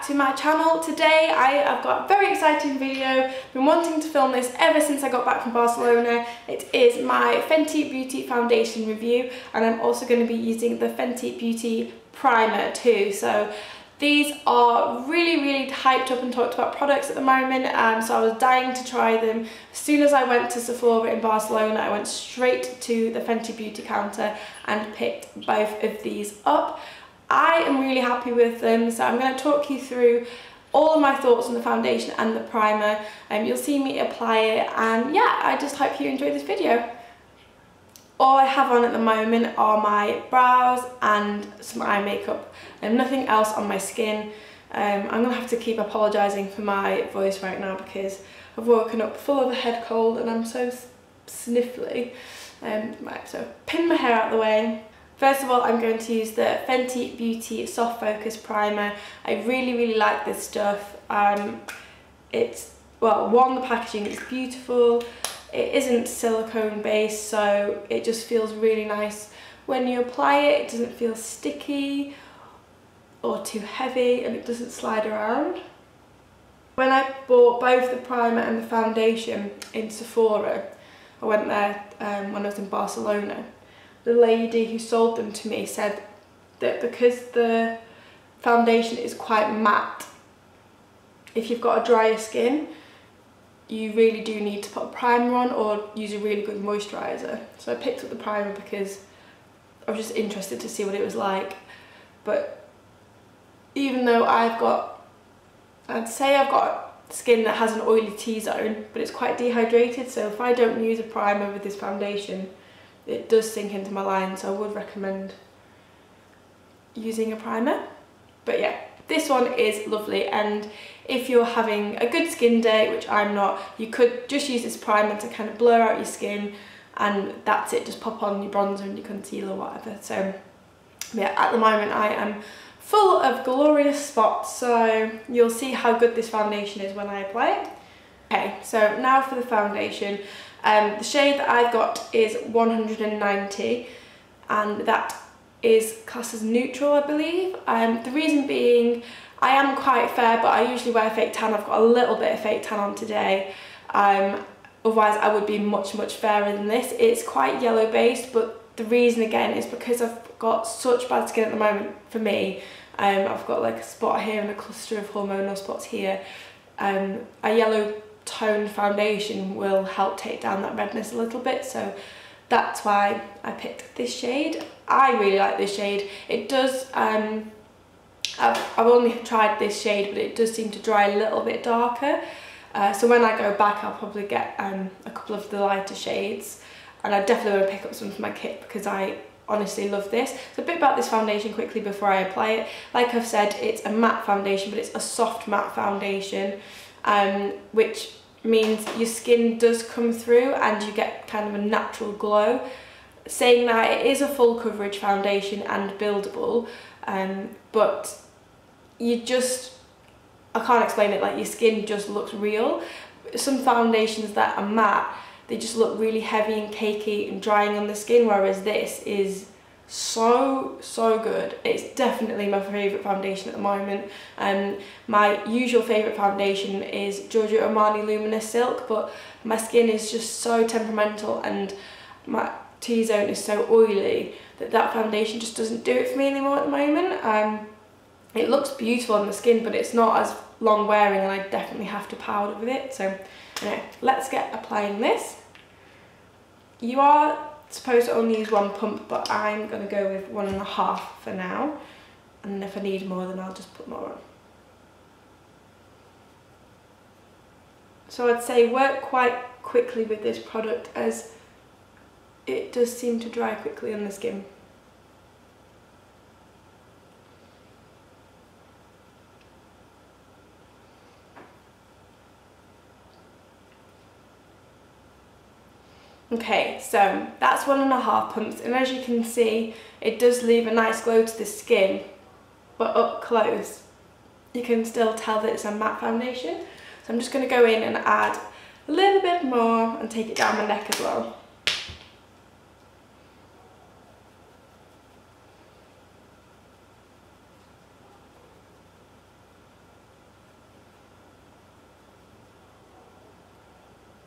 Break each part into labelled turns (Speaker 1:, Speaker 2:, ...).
Speaker 1: back to my channel. Today I have got a very exciting video. Been wanting to film this ever since I got back from Barcelona. It is my Fenty Beauty Foundation review, and I'm also going to be using the Fenty Beauty Primer too. So these are really hyped up and talked about products at the moment, so I was dying to try them. As soon as I went to Sephora in Barcelona, I went straight to the Fenty Beauty counter and picked both of these up. I am really happy with them, so I'm going to talk you through all of my thoughts on the foundation and the primer. You'll see me apply it, and yeah, I just hope you enjoy this video. All I have on at the moment are my brows and some eye makeup and nothing else on my skin. I'm going to have to keep apologising for my voice right now because I've woken up full of a head cold and I'm so sniffly. Right, so pin my hair out the way. First of all, I'm going to use the Fenty Beauty Soft Focus Primer. I really like this stuff. It's, well, one, the packaging is beautiful. It isn't silicone based, so it just feels really nice when you apply it. It doesn't feel sticky or too heavy, and it doesn't slide around. When I bought both the primer and the foundation in Sephora, I went there when I was in Barcelona. The lady who sold them to me said that because the foundation is quite matte, if you've got a drier skin, you really do need to put a primer on or use a really good moisturiser. So I picked up the primer because I was just interested to see what it was like. But even though I'd say I've got skin that has an oily T-zone, but it's quite dehydrated, so if I don't use a primer with this foundation, it does sink into my line, so I would recommend using a primer. But yeah, this one is lovely, and if you're having a good skin day, which I'm not, you could just use this primer to kind of blur out your skin, and that's it. Just pop on your bronzer and your concealer or whatever. So yeah, at the moment I am full of glorious spots, so you'll see how good this foundation is when I apply it. Okay, so now for the foundation. The shade that I've got is 190, and that is classed as neutral, I believe. The reason being, I am quite fair, but I usually wear fake tan. I've got a little bit of fake tan on today. Otherwise I would be much fairer than this. It's quite yellow based, but the reason again is because I've got such bad skin at the moment for me. I've got like a spot here and a cluster of hormonal spots here. A yellow toned foundation will help take down that redness a little bit, so that's why I picked this shade. I really like this shade. It does, I've only tried this shade, but it does seem to dry a little bit darker, so when I go back I'll probably get a couple of the lighter shades, and I definitely want to pick up some for my kit because I honestly love this. So a bit about this foundation quickly before I apply it. Like I've said, it's a matte foundation, but it's a soft matte foundation, which means your skin does come through and you get kind of a natural glow. Saying that, it is a full coverage foundation and buildable, but you just, I can't explain it, like your skin just looks real. Some foundations that are matte, they just look really heavy and cakey and drying on the skin, whereas this is so good. It's definitely my favourite foundation at the moment. My usual favourite foundation is Giorgio Armani Luminous Silk, but my skin is just so temperamental and my T-zone is so oily that that foundation just doesn't do it for me anymore at the moment. It looks beautiful on the skin, but it's not as long wearing, and I definitely have to powder with it. So anyway, let's get applying this. You are supposed to only use one pump, but I'm going to go with 1.5 for now, and if I need more then I'll just put more on. So I'd say work quite quickly with this product as it does seem to dry quickly on the skin. Okay, so that's 1.5 pumps, and as you can see, it does leave a nice glow to the skin, but up close you can still tell that it's a matte foundation. So I'm just going to go in and add a little bit more and take it down my neck as well.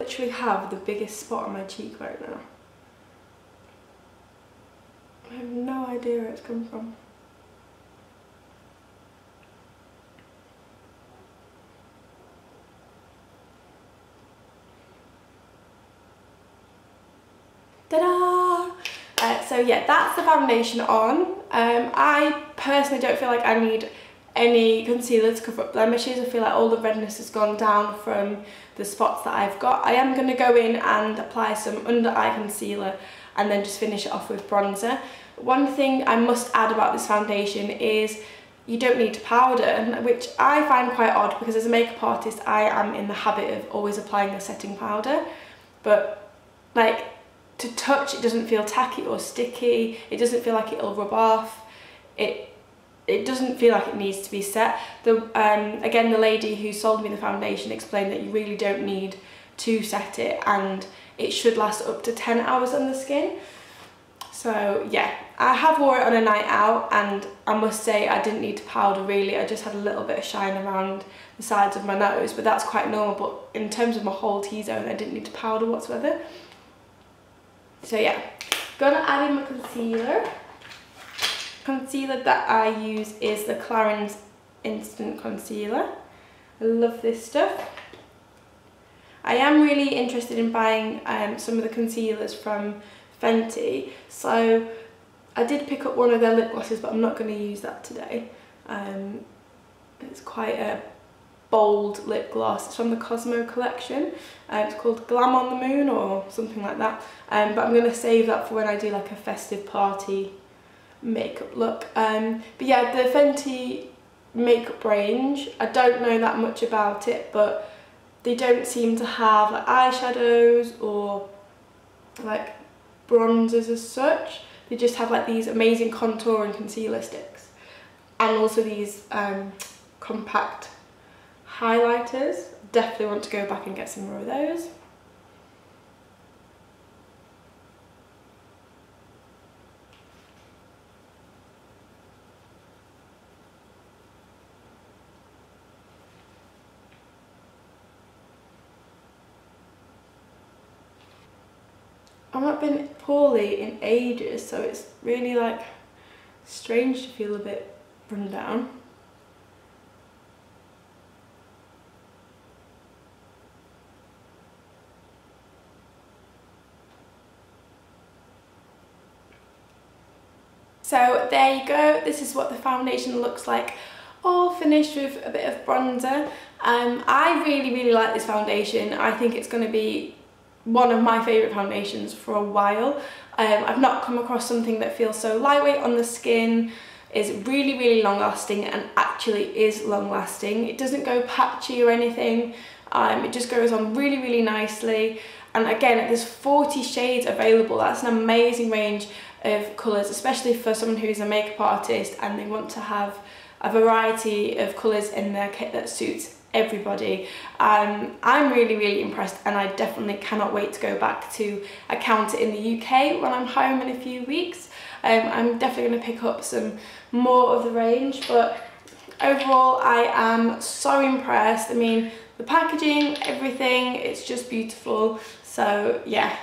Speaker 1: literally have the biggest spot on my cheek right now. I have no idea where it's come from. Ta-da! So yeah, that's the foundation on. I personally don't feel like I need any concealer to cover up blemishes. I feel like all the redness has gone down from the spots that I've got. I am going to go in and apply some under eye concealer and then just finish it off with bronzer. One thing I must add about this foundation is you don't need to powder, which I find quite odd because as a makeup artist I am in the habit of always applying a setting powder, but like to touch it doesn't feel tacky or sticky, it doesn't feel like it'll rub off, it doesn't feel like it needs to be set. Again, the lady who sold me the foundation explained that you really don't need to set it and it should last up to 10 hours on the skin. So yeah, I have wore it on a night out and I must say I didn't need to powder really, I just had a little bit of shine around the sides of my nose, but that's quite normal. But in terms of my whole T-zone I didn't need to powder whatsoever. So yeah, gonna add in my concealer. Concealer that I use is the Clarins Instant Concealer. I love this stuff. I am really interested in buying some of the concealers from Fenty, so I did pick up one of their lip glosses, but I'm not going to use that today. It's quite a bold lip gloss. It's from the Cosmo collection. It's called Glam on the Moon or something like that, but I'm going to save that for when I do like a festive party makeup look. But yeah, the Fenty makeup range, I don't know that much about it, but they don't seem to have like eyeshadows or like bronzers as such. They just have like these amazing contour and concealer sticks, and also these compact highlighters. Definitely want to go back and get some more of those. I've not been poorly in ages, so it's really like strange to feel a bit run down. So there you go, this is what the foundation looks like, all finished with a bit of bronzer. I really like this foundation. I think it's going to be one of my favourite foundations for a while. I've not come across something that feels so lightweight on the skin, is really long lasting, and actually is long lasting. It doesn't go patchy or anything, it just goes on really nicely. And again, there's 40 shades available. That's an amazing range of colours, especially for someone who's a makeup artist and they want to have a variety of colours in their kit that suits everybody. I'm really impressed, and I definitely cannot wait to go back to a counter in the UK when I'm home in a few weeks. I'm definitely going to pick up some more of the range, but overall I am so impressed. I mean, the packaging, everything, it's just beautiful. So yeah,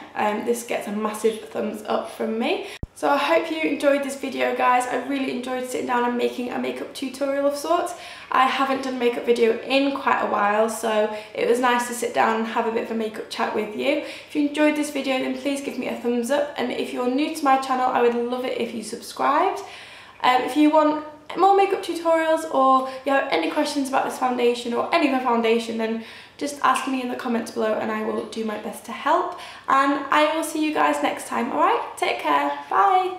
Speaker 1: this gets a massive thumbs up from me. So I hope you enjoyed this video, guys. I really enjoyed sitting down and making a makeup tutorial of sorts. I haven't done a makeup video in quite a while, so it was nice to sit down and have a bit of a makeup chat with you. If you enjoyed this video, then please give me a thumbs up, and if you're new to my channel, I would love it if you subscribed. If you want more makeup tutorials, or you have any questions about this foundation or any other foundation, then just ask me in the comments below and I will do my best to help. And I will see you guys next time. Alright, take care, bye.